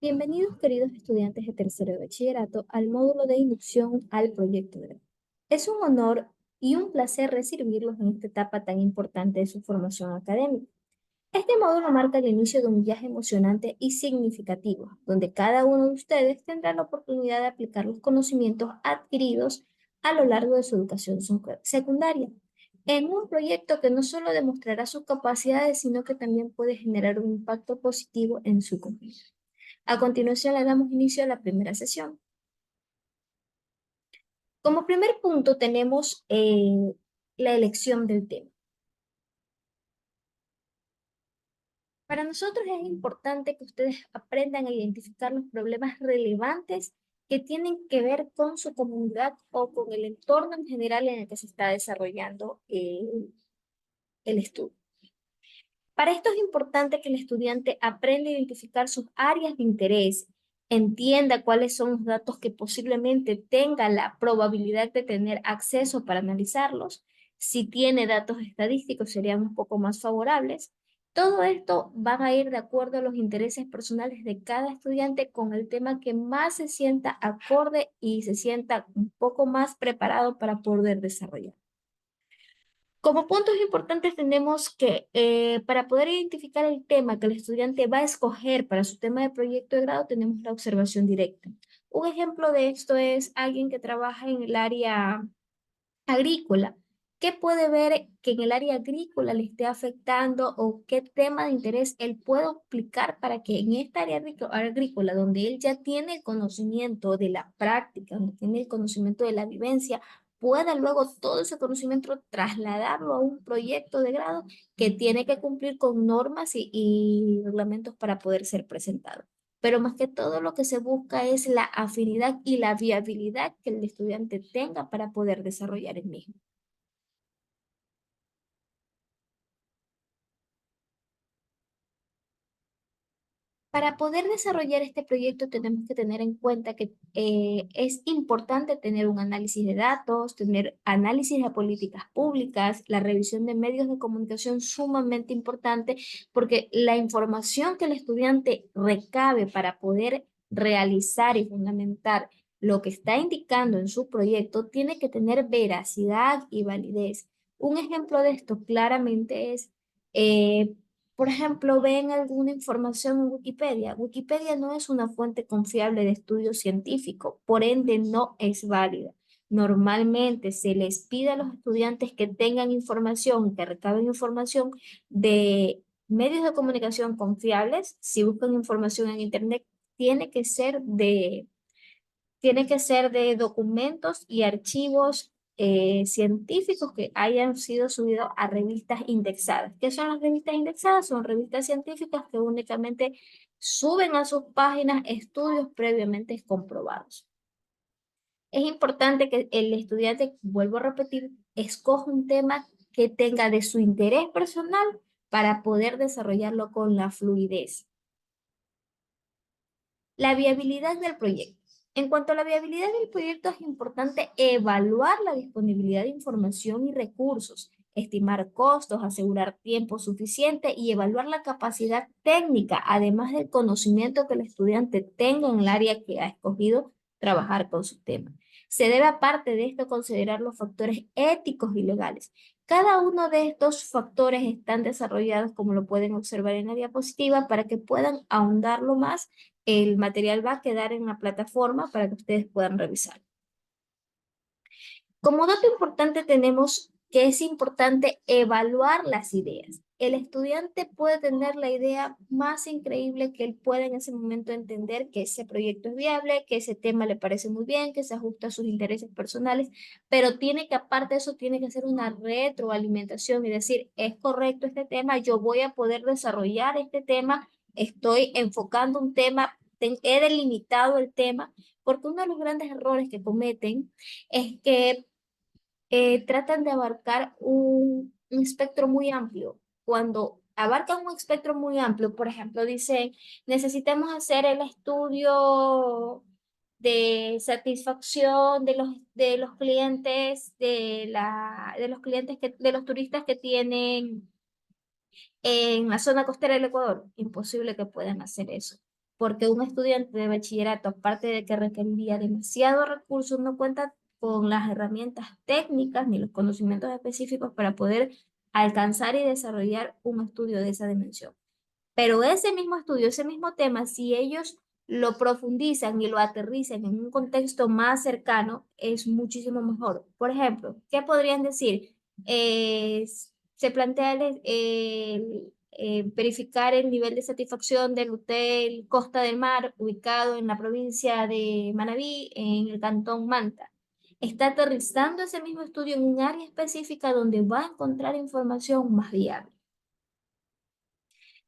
Bienvenidos, queridos estudiantes de tercero de bachillerato, al módulo de inducción al proyecto de grado. Es un honor y un placer recibirlos en esta etapa tan importante de su formación académica. Este módulo marca el inicio de un viaje emocionante y significativo, donde cada uno de ustedes tendrá la oportunidad de aplicar los conocimientos adquiridos a lo largo de su educación secundaria, en un proyecto que no solo demostrará sus capacidades, sino que también puede generar un impacto positivo en su comunidad. A continuación, le damos inicio a la primera sesión. Como primer punto tenemos la elección del tema. Para nosotros es importante que ustedes aprendan a identificar los problemas relevantes que tienen que ver con su comunidad o con el entorno en general en el que se está desarrollando el estudio. Para esto es importante que el estudiante aprenda a identificar sus áreas de interés, entienda cuáles son los datos que posiblemente tenga la probabilidad de tener acceso para analizarlos. Si tiene datos estadísticos, serían un poco más favorables. Todo esto va a ir de acuerdo a los intereses personales de cada estudiante con el tema que más se sienta acorde y se sienta un poco más preparado para poder desarrollar. Como puntos importantes tenemos que para poder identificar el tema que el estudiante va a escoger para su tema de proyecto de grado, tenemos la observación directa. Un ejemplo de esto es alguien que trabaja en el área agrícola. ¿Qué puede ver que en el área agrícola le esté afectando o qué tema de interés él puede aplicar para que en esta área agrícola, donde él ya tiene el conocimiento de la práctica, donde tiene el conocimiento de la vivencia, pueda luego todo ese conocimiento trasladarlo a un proyecto de grado que tiene que cumplir con normas y reglamentos para poder ser presentado? Pero más que todo lo que se busca es la afinidad y la viabilidad que el estudiante tenga para poder desarrollar el mismo. Para poder desarrollar este proyecto tenemos que tener en cuenta que es importante tener un análisis de datos, tener análisis de políticas públicas, la revisión de medios de comunicación sumamente importante porque la información que el estudiante recabe para poder realizar y fundamentar lo que está indicando en su proyecto tiene que tener veracidad y validez. Un ejemplo de esto claramente es por ejemplo, ven alguna información en Wikipedia. Wikipedia no es una fuente confiable de estudio científico, por ende no es válida. Normalmente se les pide a los estudiantes que tengan información, que recaben información de medios de comunicación confiables. Si buscan información en Internet, tiene que ser de tiene que ser de documentos y archivos científicos que hayan sido subidos a revistas indexadas. ¿Qué son las revistas indexadas? Son revistas científicas que únicamente suben a sus páginas estudios previamente comprobados. Es importante que el estudiante, vuelvo a repetir, escoja un tema que tenga de su interés personal para poder desarrollarlo con la fluidez. La viabilidad del proyecto. En cuanto a la viabilidad del proyecto, es importante evaluar la disponibilidad de información y recursos, estimar costos, asegurar tiempo suficiente y evaluar la capacidad técnica, además del conocimiento que el estudiante tenga en el área que ha escogido trabajar con su tema. Se debe, aparte de esto, considerar los factores éticos y legales. Cada uno de estos factores están desarrollados, como lo pueden observar en la diapositiva, para que puedan ahondarlo más. El material va a quedar en la plataforma para que ustedes puedan revisar. Como dato importante tenemos que es importante evaluar las ideas. El estudiante puede tener la idea más increíble que él pueda en ese momento entender que ese proyecto es viable, que ese tema le parece muy bien, que se ajusta a sus intereses personales, pero tiene que, aparte de eso, tiene que hacer una retroalimentación y decir, es correcto este tema, yo voy a poder desarrollar este tema, estoy enfocando un tema, he delimitado el tema, porque uno de los grandes errores que cometen es que tratan de abarcar un espectro muy amplio. Cuando abarcan un espectro muy amplio, por ejemplo, dicen, necesitamos hacer el estudio de satisfacción de los clientes, de los clientes de los turistas que tienen en la zona costera del Ecuador. Imposible que puedan hacer eso. porque un estudiante de bachillerato, aparte de que requeriría demasiados recursos, no cuenta con las herramientas técnicas ni los conocimientos específicos para poder alcanzar y desarrollar un estudio de esa dimensión. Pero ese mismo estudio, ese mismo tema, si ellos lo profundizan y lo aterrizan en un contexto más cercano, es muchísimo mejor. Por ejemplo, ¿qué podrían decir? Se plantea verificar el nivel de satisfacción del hotel Costa del Mar, ubicado en la provincia de Manabí, en el cantón Manta. Está aterrizando ese mismo estudio en un área específica donde va a encontrar información más viable.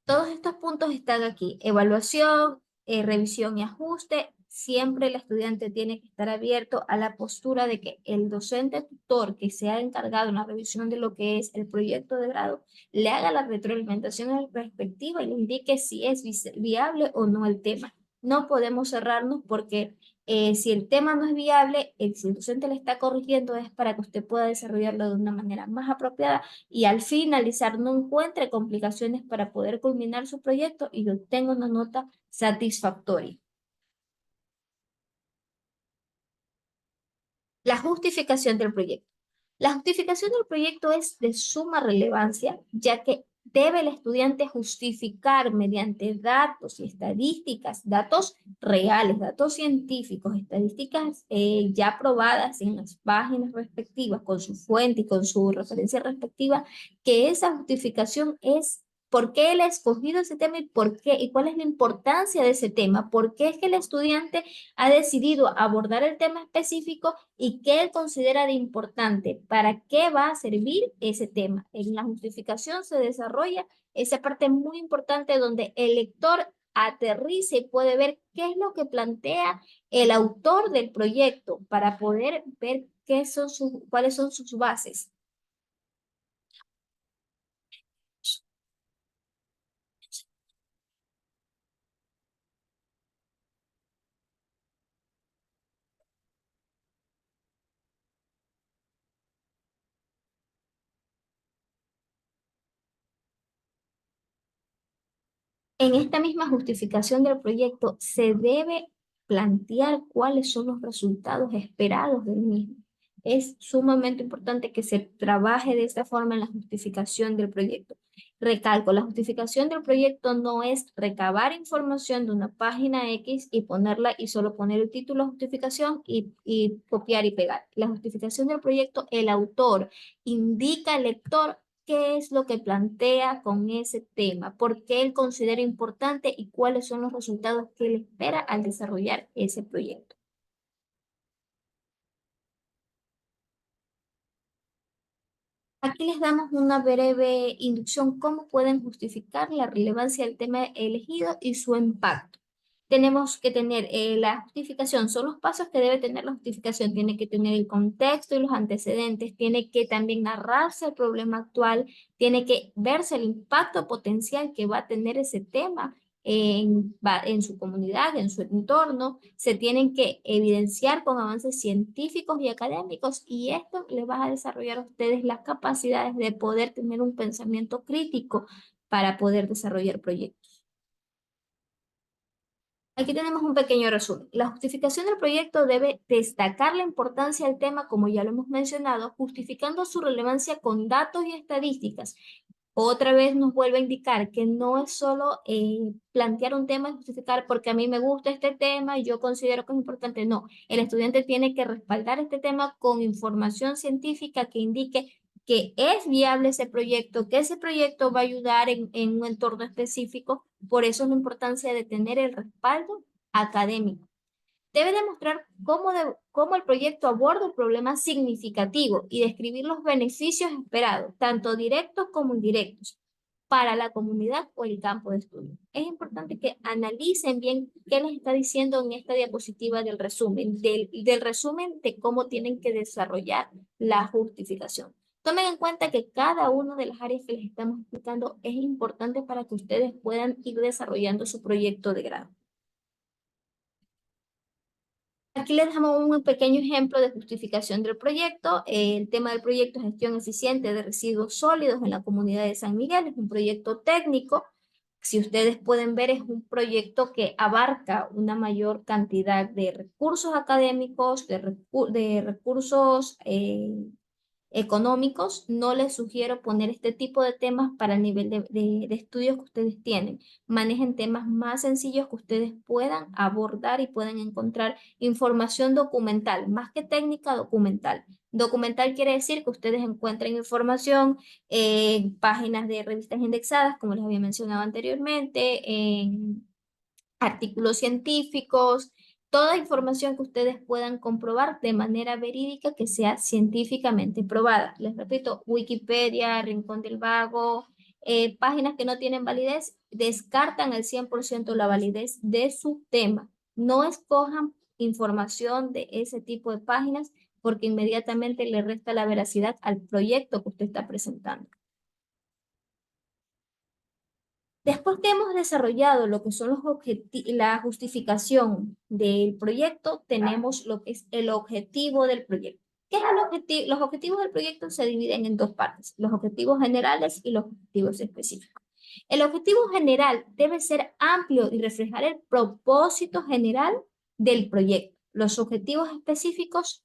Todos estos puntos están aquí. Evaluación, revisión y ajuste. Siempre el estudiante tiene que estar abierto a la postura de que el docente tutor que se ha encargado en la revisión de lo que es el proyecto de grado le haga la retroalimentación respectiva y le indique si es viable o no el tema. No podemos cerrarnos porque si el tema no es viable, si el docente le está corrigiendo es para que usted pueda desarrollarlo de una manera más apropiada y al finalizar no encuentre complicaciones para poder culminar su proyecto y obtenga una nota satisfactoria. La justificación del proyecto. La justificación del proyecto es de suma relevancia, ya que debe el estudiante justificar mediante datos y estadísticas, datos reales, datos científicos, estadísticas ya probadas en las páginas respectivas, con su fuente y con su referencia respectiva, que esa justificación es por qué él ha escogido ese tema y por qué, y cuál es la importancia de ese tema, por qué es que el estudiante ha decidido abordar el tema específico y qué él considera de importante, para qué va a servir ese tema. En la justificación se desarrolla esa parte muy importante donde el lector aterriza y puede ver qué es lo que plantea el autor del proyecto para poder ver cuáles son sus bases. En esta misma justificación del proyecto se debe plantear cuáles son los resultados esperados del mismo. Es sumamente importante que se trabaje de esta forma en la justificación del proyecto. Recalco, la justificación del proyecto no es recabar información de una página X y ponerla y solo poner el título de justificación y copiar y pegar. La justificación del proyecto, el autor indica al lector qué es lo que plantea con ese tema, por qué él considera importante y cuáles son los resultados que él espera al desarrollar ese proyecto. Aquí les damos una breve inducción cómo pueden justificar la relevancia del tema elegido y su impacto. Tenemos que tener la justificación, son los pasos que debe tener la justificación. Tiene que tener el contexto y los antecedentes, tiene que también narrarse el problema actual, tiene que verse el impacto potencial que va a tener ese tema en su comunidad, en su entorno. Se tienen que evidenciar con avances científicos y académicos y esto les va a desarrollar a ustedes las capacidades de poder tener un pensamiento crítico para poder desarrollar proyectos. Aquí tenemos un pequeño resumen. La justificación del proyecto debe destacar la importancia del tema, como ya lo hemos mencionado, justificando su relevancia con datos y estadísticas. Otra vez nos vuelve a indicar que no es solo plantear un tema y justificar porque a mí me gusta este tema y yo considero que es importante. No, el estudiante tiene que respaldar este tema con información científica que indique que es viable ese proyecto, que ese proyecto va a ayudar en un entorno específico. Por eso es la importancia de tener el respaldo académico. Debe demostrar cómo el proyecto aborda un problema significativo y describir los beneficios esperados, tanto directos como indirectos, para la comunidad o el campo de estudio. Es importante que analicen bien qué les está diciendo en esta diapositiva del resumen de cómo tienen que desarrollar la justificación. Tomen en cuenta que cada una de las áreas que les estamos explicando es importante para que ustedes puedan ir desarrollando su proyecto de grado. Aquí les damos un pequeño ejemplo de justificación del proyecto. El tema del proyecto es gestión eficiente de residuos sólidos en la comunidad de San Miguel. Es un proyecto técnico Si ustedes pueden ver, es un proyecto que abarca una mayor cantidad de recursos académicos, de recursos económicos. No les sugiero poner este tipo de temas para el nivel de estudios que ustedes tienen. Manejen temas más sencillos que ustedes puedan abordar y puedan encontrar información documental, más que técnica, documental. Documental quiere decir que ustedes encuentren información en páginas de revistas indexadas, como les había mencionado anteriormente, en artículos científicos, toda información que ustedes puedan comprobar de manera verídica que sea científicamente probada. Les repito, Wikipedia, Rincón del Vago, páginas que no tienen validez, descartan al 100% la validez de su tema. No escojan información de ese tipo de páginas porque inmediatamente le resta la veracidad al proyecto que usted está presentando. Después que hemos desarrollado lo que son la justificación del proyecto, tenemos lo que es el objetivo del proyecto. ¿Qué es el objetivo? Los objetivos del proyecto se dividen en dos partes, los objetivos generales y los objetivos específicos. El objetivo general debe ser amplio y reflejar el propósito general del proyecto. Los objetivos específicos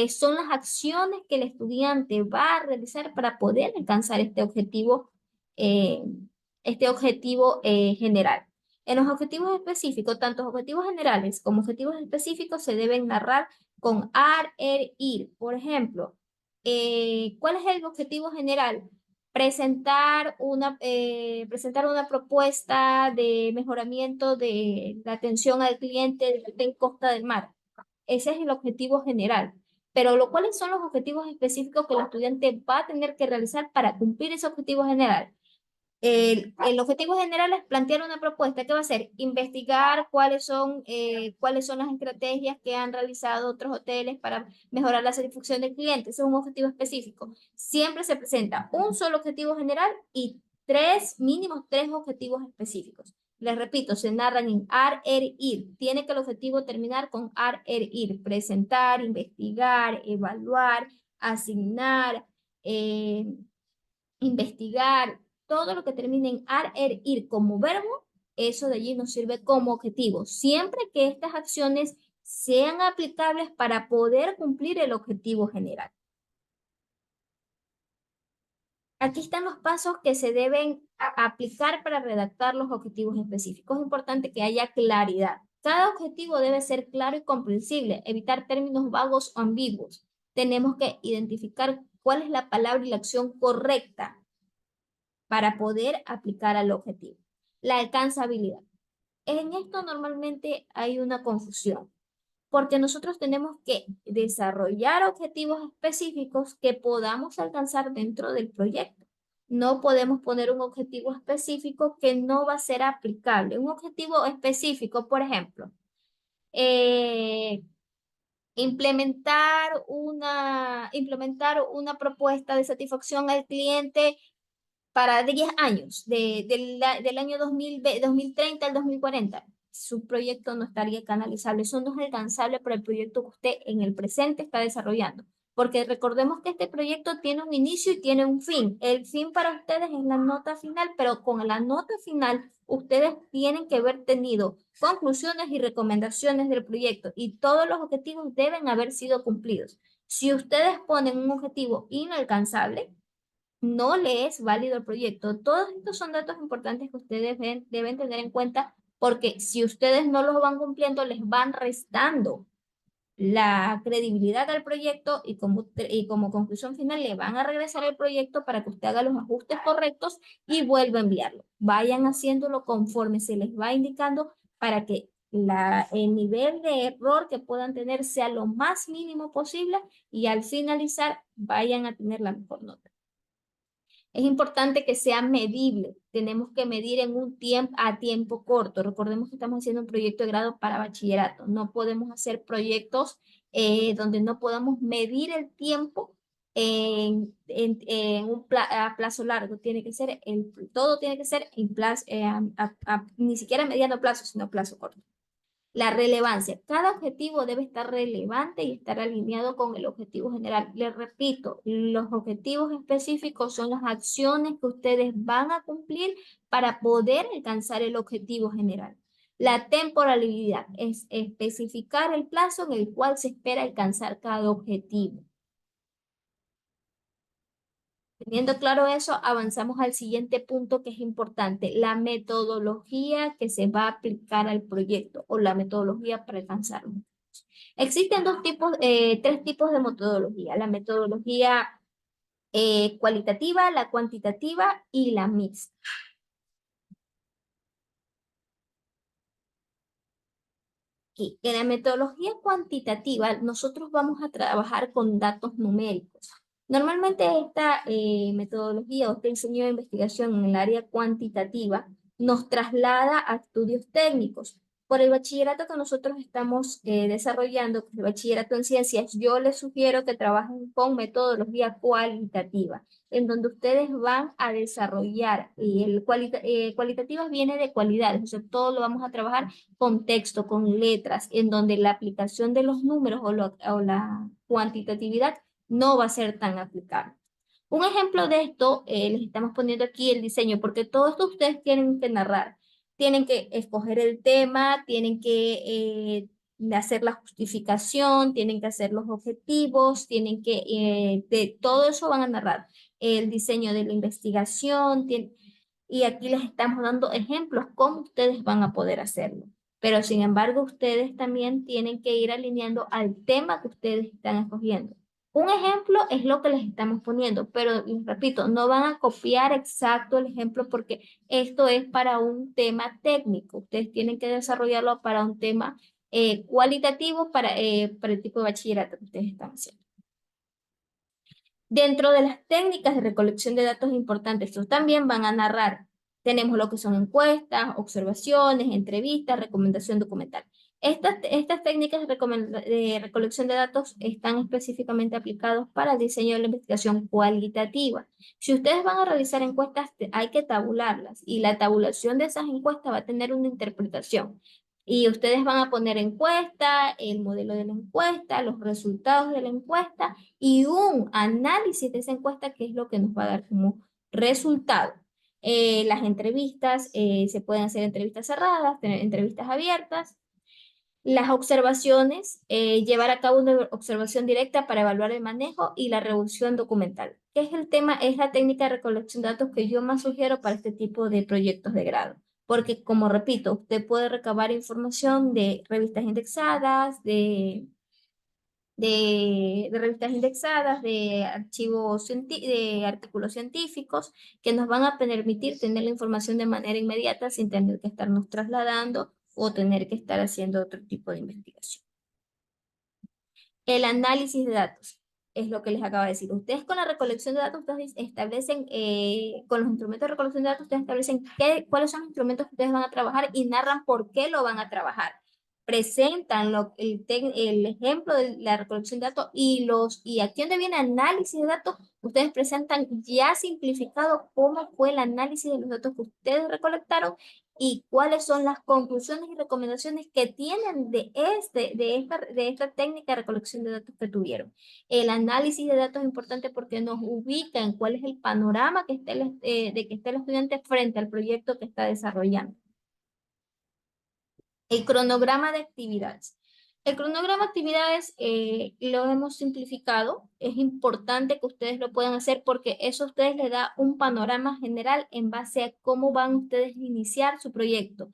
son las acciones que el estudiante va a realizar para poder alcanzar eh, este objetivo general. En los objetivos específicos, tanto objetivos generales como objetivos específicos se deben narrar con AR, ER, IR. Por ejemplo, ¿cuál es el objetivo general? Presentar una propuesta de mejoramiento de la atención al cliente en Costa del Mar. Ese es el objetivo general. Pero ¿cuáles son los objetivos específicos que el estudiante va a tener que realizar para cumplir ese objetivo general? El objetivo general es plantear una propuesta que va a ser investigar cuáles son las estrategias que han realizado otros hoteles para mejorar la satisfacción del cliente. Ese es un objetivo específico. Siempre se presenta un solo objetivo general y mínimos tres objetivos específicos. Les repito, se narran en AR, ER, IR. Tiene que el objetivo terminar con AR, ER, IR. Presentar, investigar, evaluar, asignar, eh, investigar, todo lo que termine en ar, er, ir como verbo, eso de allí nos sirve como objetivo. Siempre que estas acciones sean aplicables para poder cumplir el objetivo general. Aquí están los pasos que se deben aplicar para redactar los objetivos específicos. Es importante que haya claridad. Cada objetivo debe ser claro y comprensible, evitar términos vagos o ambiguos. Tenemos que identificar cuál es la palabra y la acción correcta para poder aplicar al objetivo. La alcanzabilidad. En esto normalmente hay una confusión, porque nosotros tenemos que desarrollar objetivos específicos que podamos alcanzar dentro del proyecto. No podemos poner un objetivo específico que no va a ser aplicable. Un objetivo específico, por ejemplo, eh, implementar una propuesta de satisfacción al cliente para 10 años, del año 2030 al 2040, su proyecto no estaría canalizable. Eso no es alcanzable para el proyecto que usted en el presente está desarrollando. Porque recordemos que este proyecto tiene un inicio y tiene un fin. El fin para ustedes es la nota final, pero con la nota final ustedes tienen que haber tenido conclusiones y recomendaciones del proyecto y todos los objetivos deben haber sido cumplidos. Si ustedes ponen un objetivo inalcanzable, no le es válido el proyecto. Todos estos son datos importantes que ustedes deben tener en cuenta porque si ustedes no los van cumpliendo, les van restando la credibilidad al proyecto y como conclusión final le van a regresar el proyecto para que usted haga los ajustes correctos y vuelva a enviarlo. Vayan haciéndolo conforme se les va indicando para que el nivel de error que puedan tener sea lo más mínimo posible y al finalizar vayan a tener la mejor nota. Es importante que sea medible. Tenemos que medir en un tiempo a tiempo corto. Recordemos que estamos haciendo un proyecto de grado para bachillerato. No podemos hacer proyectos donde no podamos medir el tiempo en a plazo largo. Todo tiene que ser en plazo, ni siquiera a mediano plazo, sino a plazo corto. La relevancia. Cada objetivo debe estar relevante y estar alineado con el objetivo general. Les repito, los objetivos específicos son las acciones que ustedes van a cumplir para poder alcanzar el objetivo general. La temporalidad es especificar el plazo en el cual se espera alcanzar cada objetivo. Teniendo claro eso, avanzamos al siguiente punto que es importante, la metodología que se va a aplicar al proyecto o la metodología para alcanzarlo. Existen tres tipos de metodología, la metodología cualitativa, la cuantitativa y la mixta. Aquí, en la metodología cuantitativa, nosotros vamos a trabajar con datos numéricos. Normalmente esta metodología o este diseño de investigación en el área cuantitativa nos traslada a estudios técnicos. Por el bachillerato que nosotros estamos desarrollando, que es el bachillerato en ciencias, yo les sugiero que trabajen con metodología cualitativa, en donde ustedes van a desarrollar, y cualitativa viene de cualidades, o sea, todo lo vamos a trabajar con texto, con letras, en donde la aplicación de los números o la cuantitatividad no va a ser tan aplicable. Un ejemplo de esto, les estamos poniendo aquí el diseño, porque todo esto ustedes tienen que narrar. Tienen que escoger el tema, tienen que hacer la justificación, tienen que hacer los objetivos, tienen que, de todo eso van a narrar. El diseño de la investigación, y aquí les estamos dando ejemplos cómo ustedes van a poder hacerlo. Pero sin embargo, ustedes también tienen que ir alineando al tema que ustedes están escogiendo. Un ejemplo es lo que les estamos poniendo, pero les repito, no van a copiar exacto el ejemplo porque esto es para un tema técnico. Ustedes tienen que desarrollarlo para un tema cualitativo para el tipo de bachillerato que ustedes están haciendo. Dentro de las técnicas de recolección de datos importantes, estos también van a narrar. Tenemos lo que son encuestas, observaciones, entrevistas, recomendación documental. Estas técnicas de recolección de datos están específicamente aplicadas para el diseño de la investigación cualitativa. Si ustedes van a realizar encuestas, hay que tabularlas y la tabulación de esas encuestas va a tener una interpretación. Y ustedes van a poner encuesta, el modelo de la encuesta, los resultados de la encuesta y un análisis de esa encuesta que es lo que nos va a dar como resultado. Las entrevistas, se pueden hacer entrevistas cerradas, tener entrevistas abiertas. Las observaciones, llevar a cabo una observación directa para evaluar el manejo y la revisión documental. ¿Qué es el tema? Es la técnica de recolección de datos que yo más sugiero para este tipo de proyectos de grado. Porque, como repito, usted puede recabar información de revistas indexadas, de revistas indexadas, de de artículos científicos que nos van a permitir tener la información de manera inmediata sin tener que estarnos trasladando o tener que estar haciendo otro tipo de investigación. El análisis de datos es lo que les acabo de decir. Ustedes con la recolección de datos, ustedes establecen, con los instrumentos de recolección de datos, ustedes establecen cuáles son los instrumentos que ustedes van a trabajar y narran por qué lo van a trabajar. Presentan el ejemplo de la recolección de datos y aquí donde viene análisis de datos, ustedes presentan ya simplificado cómo fue el análisis de los datos que ustedes recolectaron y cuáles son las conclusiones y recomendaciones que tienen de esta técnica de recolección de datos que tuvieron. El análisis de datos es importante porque nos ubica en cuál es el panorama de que está el estudiante frente al proyecto que está desarrollando. El cronograma de actividades. El cronograma de actividades lo hemos simplificado. Es importante que ustedes lo puedan hacer porque eso a ustedes les da un panorama general en base a cómo van ustedes a iniciar su proyecto.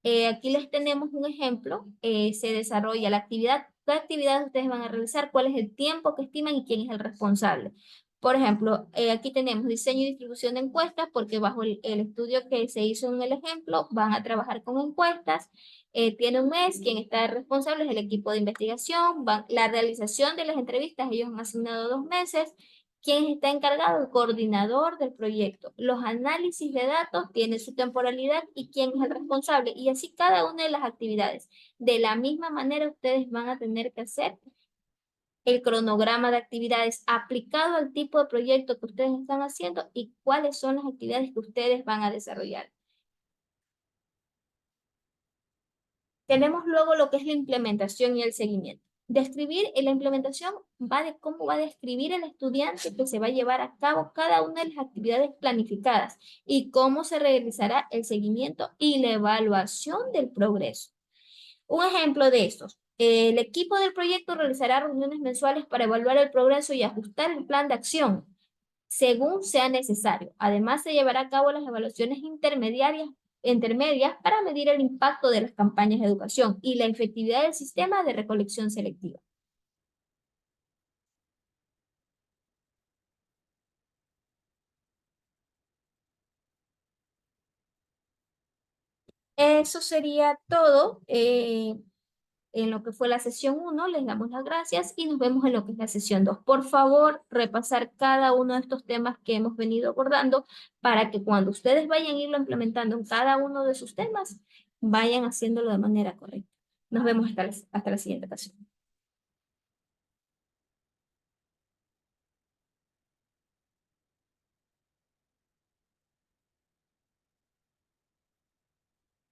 Aquí les tenemos un ejemplo. Se desarrolla la actividad. ¿Qué actividades ustedes van a realizar? ¿Cuál es el tiempo que estiman y quién es el responsable? Por ejemplo, aquí tenemos diseño y distribución de encuestas porque bajo el estudio que se hizo en el ejemplo van a trabajar con encuestas. Tiene un mes, quien está responsable es el equipo de investigación. La realización de las entrevistas, ellos han asignado 2 meses. ¿Quién está encargado? El coordinador del proyecto. Los análisis de datos tienen su temporalidad y quién es el responsable. Y así cada una de las actividades. De la misma manera, ustedes van a tener que hacer el cronograma de actividades aplicado al tipo de proyecto que ustedes están haciendo y cuáles son las actividades que ustedes van a desarrollar. Tenemos luego lo que es la implementación y el seguimiento. Describir la implementación va de cómo va a describir el estudiante que se va a llevar a cabo cada una de las actividades planificadas y cómo se realizará el seguimiento y la evaluación del progreso. Un ejemplo de estos. El equipo del proyecto realizará reuniones mensuales para evaluar el progreso y ajustar el plan de acción según sea necesario. Además, se llevará a cabo las evaluaciones intermedias para medir el impacto de las campañas de educación y la efectividad del sistema de recolección selectiva. Eso sería todo en lo que fue la sesión 1. Les damos las gracias y nos vemos en lo que es la sesión 2. Por favor, repasar cada uno de estos temas que hemos venido abordando para que cuando ustedes vayan a irlo implementando en cada uno de sus temas, vayan haciéndolo de manera correcta. Nos vemos hasta la siguiente ocasión.